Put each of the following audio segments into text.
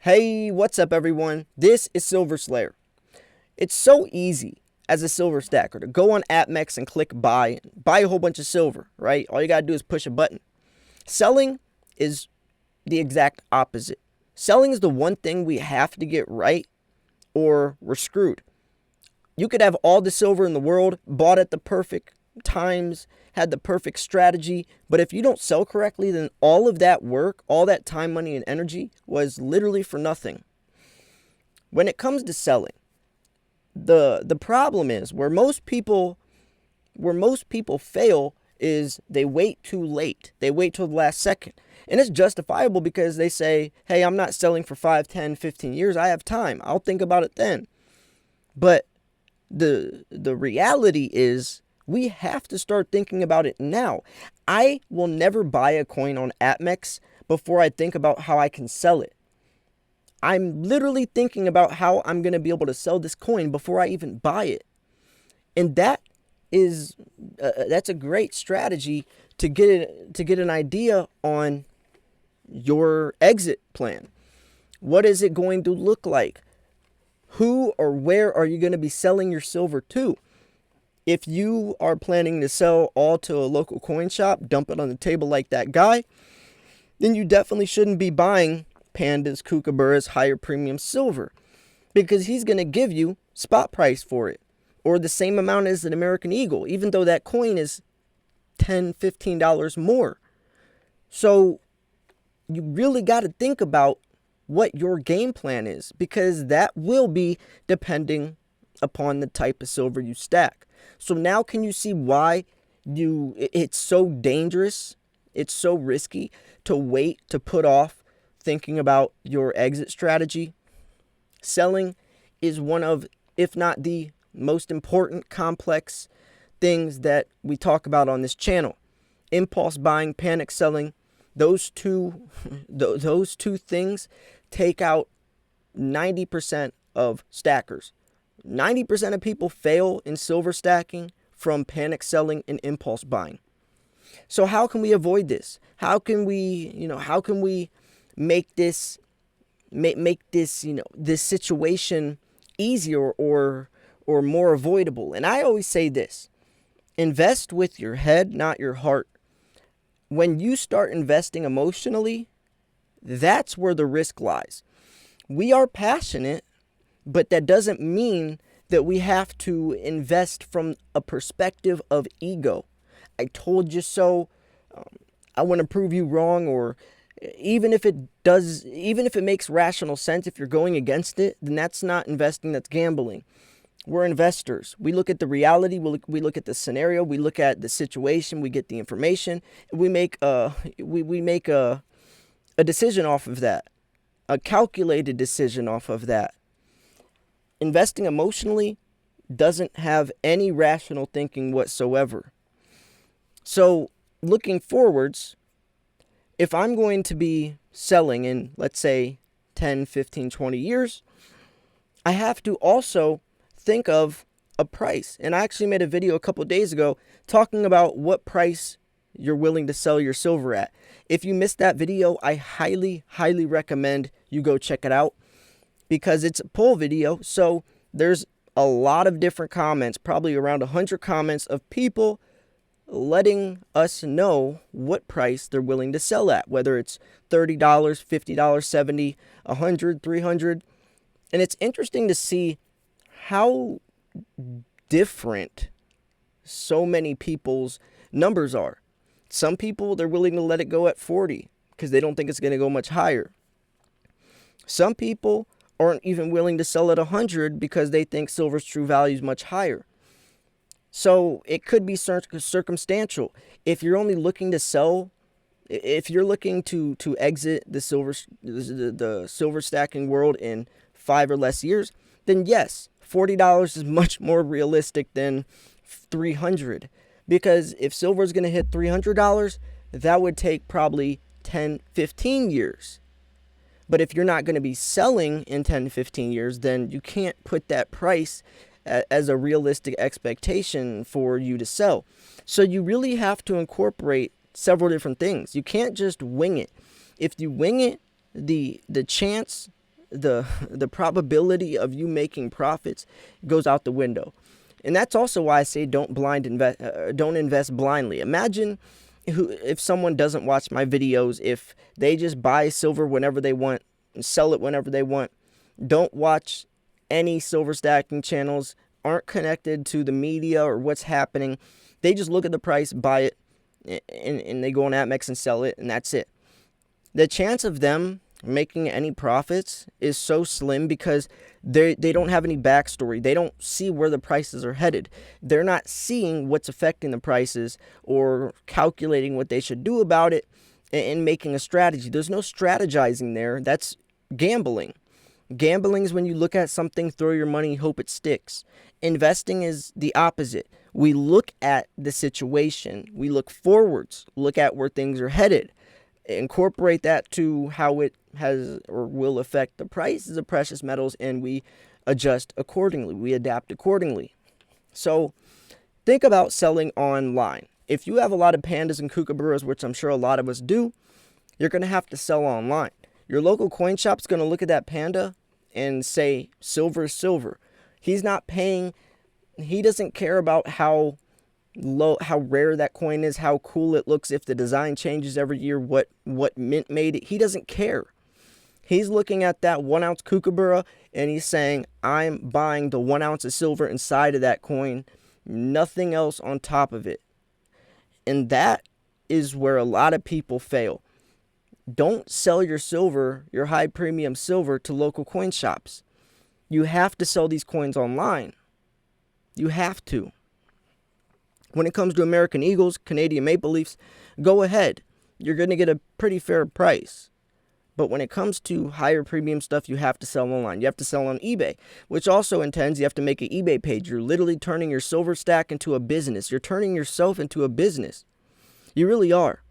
Hey, what's up, everyone? This is Silver Slayer. It's so easy as a silver stacker to go on AppMex and click buy a whole bunch of silver, right? All you gotta do is push a button. Selling is the exact opposite. Selling is the one thing we have to get right or we're screwed. You could have all the silver in the world, bought at the perfect times, had the perfect strategy, but if you don't sell correctly, then all of that work, all that time, money, and energy was literally for nothing. When it comes to selling, the problem is where most people fail is they wait too late. They wait till the last second. And it's justifiable because they say, hey, I'm not selling for 5, 10, 15 years. I have time. I'll think about it then. But the reality is we have to start thinking about it now. I will never buy a coin on AppMex before I think about how I can sell it. I'm literally thinking about how I'm going to be able to sell this coin before I even buy it. And that's a great strategy to get an idea on your exit plan. What is it going to look like? Who or where are you going to be selling your silver to? If you are planning to sell all to a local coin shop, dump it on the table like that guy, then you definitely shouldn't be buying Pandas, Kookaburras, higher premium silver, because he's going to give you spot price for it, or the same amount as an American Eagle, even though that coin is $10, $15 more. So you really got to think about what your game plan is, because that will be depending upon the type of silver you stack. So now can you see why it's so dangerous, it's so risky to wait, to put off thinking about your exit strategy? Selling is one of, if not the most important, complex things that we talk about on this channel. Impulse buying, panic selling, those two things take out 90% of stackers. 90% of people fail in silver stacking from panic selling and impulse buying. So how can we avoid this? How can we make this this situation easier or more avoidable? And I always say this: invest with your head, not your heart. When you start investing emotionally, that's where the risk lies. We are passionate, but that doesn't mean that we have to invest from a perspective of ego. I told you so. I want to prove you wrong. Or even if it makes rational sense, if you're going against it, then that's not investing, that's gambling. We're investors. We look at the reality, we look at the scenario, we look at the situation, we get the information, and we make a decision off of that, a calculated decision off of that. Investing emotionally doesn't have any rational thinking whatsoever. So looking forwards, if I'm going to be selling in, let's say, 10, 15, 20 years, I have to also think of a price. And I actually made a video a couple of days ago talking about what price you're willing to sell your silver at. If you missed that video, I highly, highly recommend you go check it out, because it's a poll video. So there's a lot of different comments, probably around 100 comments of people letting us know what price they're willing to sell at, whether it's $30, $50, $70, $100, $300. And it's interesting to see how different so many people's numbers are. Some people, they're willing to let it go at 40 because they don't think it's going to go much higher. Some people aren't even willing to sell at 100 because they think silver's true value is much higher. So it could be circumstantial. If you're only looking to sell, if you're looking to exit the silver stacking world in 5 or less years, then yes, $40 is much more realistic than $300. Because if silver is going to hit $300, that would take probably 10, 15 years. But if you're not going to be selling in 10 to 15 years, then you can't put that price as a realistic expectation for you to sell. So you really have to incorporate several different things. You can't just wing it. If you wing it, the chance the probability of you making profits goes out the window. And that's also why I say don't invest blindly. Imagine if someone doesn't watch my videos, if they just buy silver whenever they want and sell it whenever they want, don't watch any silver stacking channels, aren't connected to the media or what's happening. They just look at the price, buy it, and they go on APMEX and sell it, and that's it. The chance of them making any profits is so slim because they don't have any backstory. They don't see where the prices are headed. They're not seeing what's affecting the prices or calculating what they should do about it and making a strategy. There's no strategizing there. That's gambling. Gambling is when you look at something, throw your money, hope it sticks. Investing is the opposite. We look at the situation. We look forwards, look at where things are headed, incorporate that to how it has or will affect the prices of precious metals, and we adjust accordingly. We adapt accordingly. So think about selling online. If you have a lot of pandas and kookaburras, which I'm sure a lot of us do, you're going to have to sell online. Your local coin shop's going to look at that panda and say, silver is silver. He doesn't care about how rare that coin is, how cool it looks, if the design changes every year, what mint made it. He doesn't care. He's looking at that 1 ounce kookaburra and he's saying, I'm buying the 1 ounce of silver inside of that coin, nothing else on top of it. And that is where a lot of people fail. Don't sell your silver, your high premium silver, to local coin shops. You have to sell these coins online. You have to. When it comes to American Eagles, Canadian Maple Leafs, go ahead. You're going to get a pretty fair price. But when it comes to higher premium stuff, you have to sell online. You have to sell on eBay, which also intends you have to make an eBay page. You're literally turning your silver stack into a business. You're turning yourself into a business. You really are.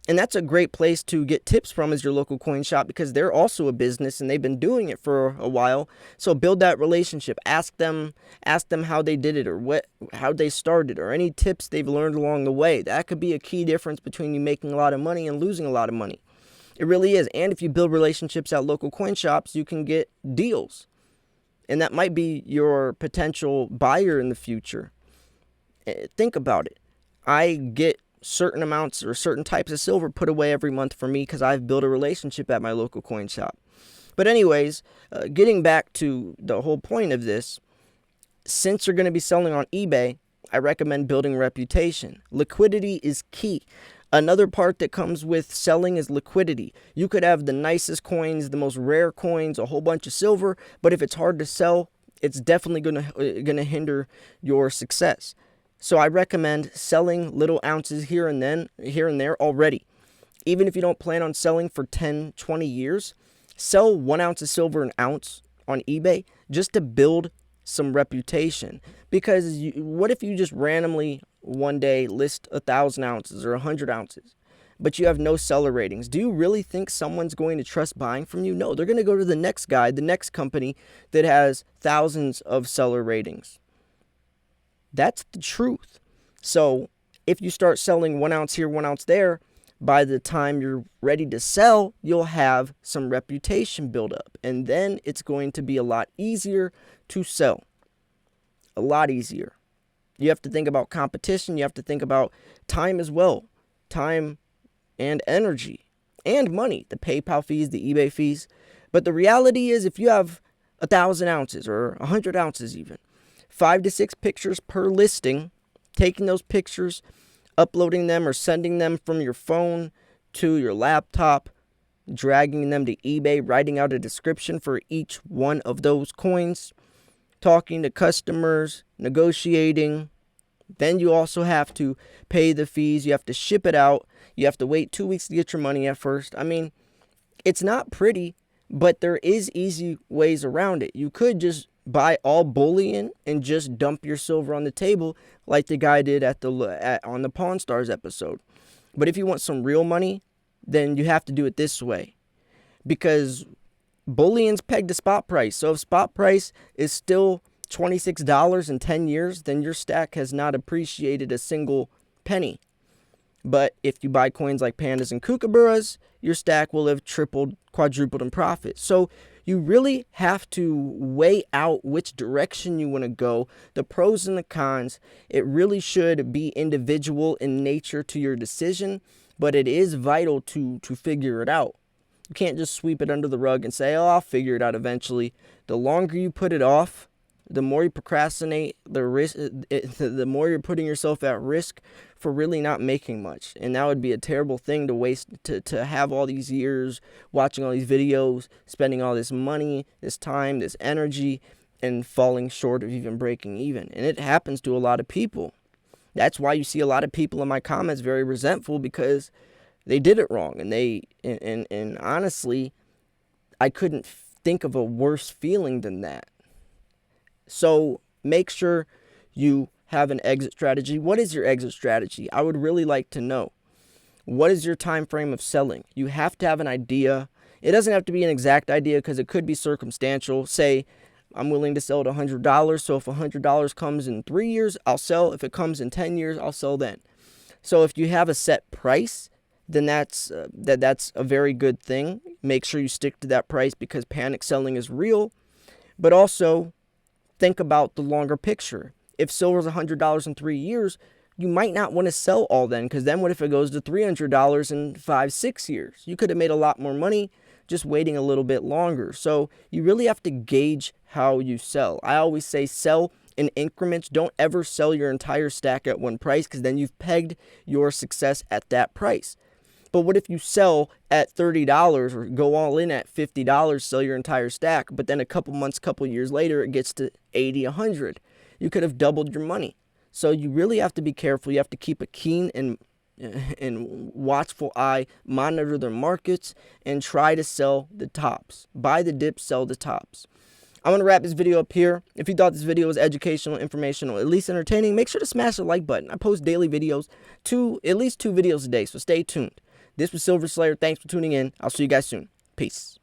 And that's a great place to get tips from, is your local coin shop, because they're also a business and they've been doing it for a while. So build that relationship. Ask them how they did it, or how they started, or any tips they've learned along the way. That could be a key difference between you making a lot of money and losing a lot of money. It really is. And if you build relationships at local coin shops, you can get deals. And that might be your potential buyer in the future. Think about it. I get certain amounts or certain types of silver put away every month for me because I've built a relationship at my local coin shop. But anyways, getting back to the whole point of this, since you're going to be selling on eBay, I recommend building reputation. Liquidity is key. Another part that comes with selling is liquidity. You could have the nicest coins, the most rare coins, a whole bunch of silver, but if it's hard to sell, it's definitely going to hinder your success. So I recommend selling little ounces here and there already. Even if you don't plan on selling for 10, 20 years, sell 1 ounce of silver an ounce on eBay just to build some reputation. Because what if you just randomly one day list 1,000 ounces or 100 ounces, but you have no seller ratings? Do you really think someone's going to trust buying from you? No, they're going to go to the next guy, the next company that has thousands of seller ratings. That's the truth. So if you start selling 1 ounce here, 1 ounce there, by the time you're ready to sell, you'll have some reputation build up. And then it's going to be a lot easier to sell. A lot easier. You have to think about competition. You have to think about time as well. Time and energy and money. The PayPal fees, the eBay fees. But the reality is, if you have 1,000 ounces or 100 ounces even, 5 to 6 pictures per listing, taking those pictures, uploading them or sending them from your phone to your laptop, dragging them to eBay, writing out a description for each one of those coins, talking to customers, negotiating. Then you also have to pay the fees. You have to ship it out. You have to wait 2 weeks to get your money at first. I mean, it's not pretty, but there is easy ways around it. You could just buy all bullion and just dump your silver on the table like the guy did on the Pawn Stars episode. But if you want some real money, then you have to do it this way, because bullion's pegged to spot price. So if spot price is still $26 in 10 years, then your stack has not appreciated a single penny. But if you buy coins like pandas and kookaburras, your stack will have tripled, quadrupled in profit. So You really have to weigh out which direction you want to go, the pros and the cons. It really should be individual in nature to your decision, but it is vital to figure it out. You can't just sweep it under the rug and say, oh, I'll figure it out eventually. The longer you put it off, the more you procrastinate, the more you're putting yourself at risk for really not making much. And that would be a terrible thing to waste, to have all these years watching all these videos, spending all this money, this time, this energy, and falling short of even breaking even. And it happens to a lot of people. That's why you see a lot of people in my comments very resentful, because they did it wrong. And honestly, I couldn't think of a worse feeling than that. So make sure you have an exit strategy. What is your exit strategy? I would really like to know. What is your time frame of selling? You have to have an idea. It doesn't have to be an exact idea, because it could be circumstantial. Say, I'm willing to sell at $100. So if $100 comes in 3 years, I'll sell. If it comes in 10 years, I'll sell then. So if you have a set price, then that's a very good thing. Make sure you stick to that price, because panic selling is real. But also, think about the longer picture. If silver's $100 in 3 years, you might not want to sell all then, because then what if it goes to $300 in 5-6 years? You could have made a lot more money just waiting a little bit longer. So you really have to gauge how you sell. I always say sell in increments. Don't ever sell your entire stack at one price, because then you've pegged your success at that price. But what if you sell at $30 or go all in at $50, sell your entire stack, but then a couple months, couple years later, it gets to 80, 100? You could have doubled your money. So you really have to be careful. You have to keep a keen and watchful eye, monitor the markets, and try to sell the tops. Buy the dips, sell the tops. I'm going to wrap this video up here. If you thought this video was educational, informational, at least entertaining, make sure to smash the like button. I post daily videos, at least two videos a day, so stay tuned. This was Silver Slayer. Thanks for tuning in. I'll see you guys soon. Peace.